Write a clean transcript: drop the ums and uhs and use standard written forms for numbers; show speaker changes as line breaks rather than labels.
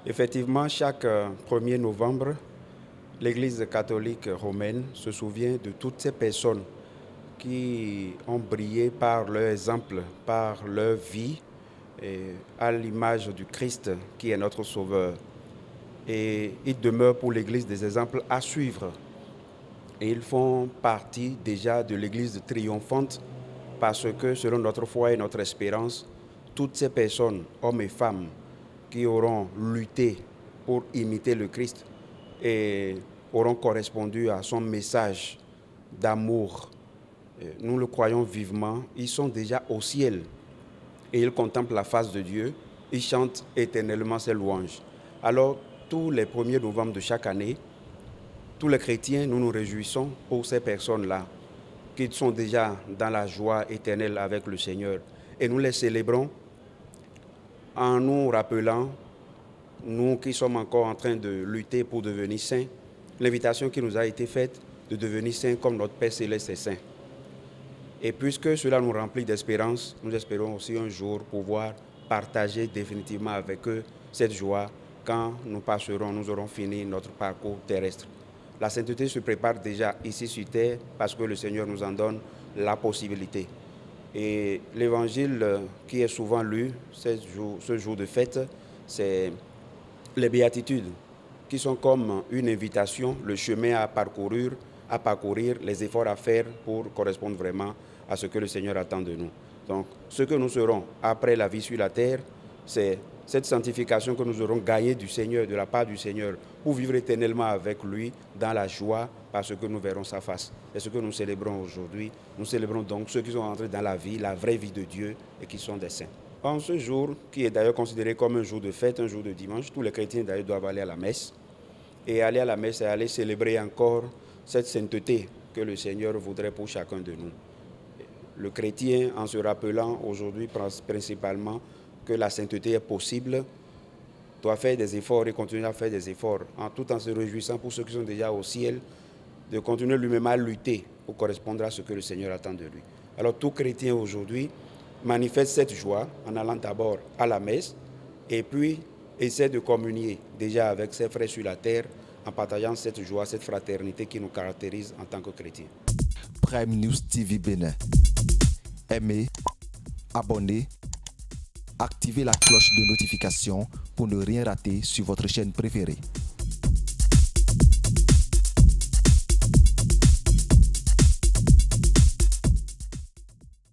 Effectivement, chaque 1er novembre, l'Église catholique romaine se souvient de toutes ces personnes qui ont brillé par leur exemple, par leur vie, et à l'image du Christ qui est notre Sauveur. Et il demeure pour l'Église des exemples à suivre. Et ils font partie déjà de l'Église triomphante parce que selon notre foi et notre espérance, toutes ces personnes, hommes et femmes, qui auront lutté pour imiter le Christ et auront correspondu à son message d'amour, nous le croyons vivement, ils sont déjà au ciel et ils contemplent la face de Dieu, ils chantent éternellement ses louanges. Alors, tous les 1er novembre de chaque année, tous les chrétiens, nous nous réjouissons pour ces personnes-là, qui sont déjà dans la joie éternelle avec le Seigneur. Et nous les célébrons en nous rappelant, nous qui sommes encore en train de lutter pour devenir saints, l'invitation qui nous a été faite de devenir saints comme notre Père Céleste est saint. Et puisque cela nous remplit d'espérance, nous espérons aussi un jour pouvoir partager définitivement avec eux cette joie quand nous aurons fini notre parcours terrestre. La sainteté se prépare déjà ici sur terre parce que le Seigneur nous en donne la possibilité. Et l'évangile qui est souvent lu ce jour de fête, c'est les béatitudes, qui sont comme une invitation, le chemin à parcourir, les efforts à faire pour correspondre vraiment à ce que le Seigneur attend de nous. Donc, ce que nous serons après la vie sur la terre, c'est cette sanctification que nous aurons gagnée du Seigneur, de la part du Seigneur, pour vivre éternellement avec lui dans la joie, parce que nous verrons sa face. C'est ce que nous célébrons aujourd'hui. Nous célébrons donc ceux qui sont entrés dans la vie, la vraie vie de Dieu, et qui sont des saints. En ce jour, qui est d'ailleurs considéré comme un jour de fête, un jour de dimanche, tous les chrétiens d'ailleurs doivent aller à la messe. Et aller à la messe, c'est aller célébrer encore cette sainteté que le Seigneur voudrait pour chacun de nous. Le chrétien, en se rappelant aujourd'hui principalement que la sainteté est possible, doit faire des efforts et continuer à faire des efforts, tout en se réjouissant pour ceux qui sont déjà au ciel, de continuer lui-même à lutter pour correspondre à ce que le Seigneur attend de lui. Alors tout chrétien aujourd'hui manifeste cette joie en allant d'abord à la messe et puis essaie de communier déjà avec ses frères sur la terre en partageant cette joie, cette fraternité qui nous caractérise en tant que chrétiens.
Prime News TV Bénin. Aimez, abonnez, activez la cloche de notification pour ne rien rater sur votre chaîne préférée.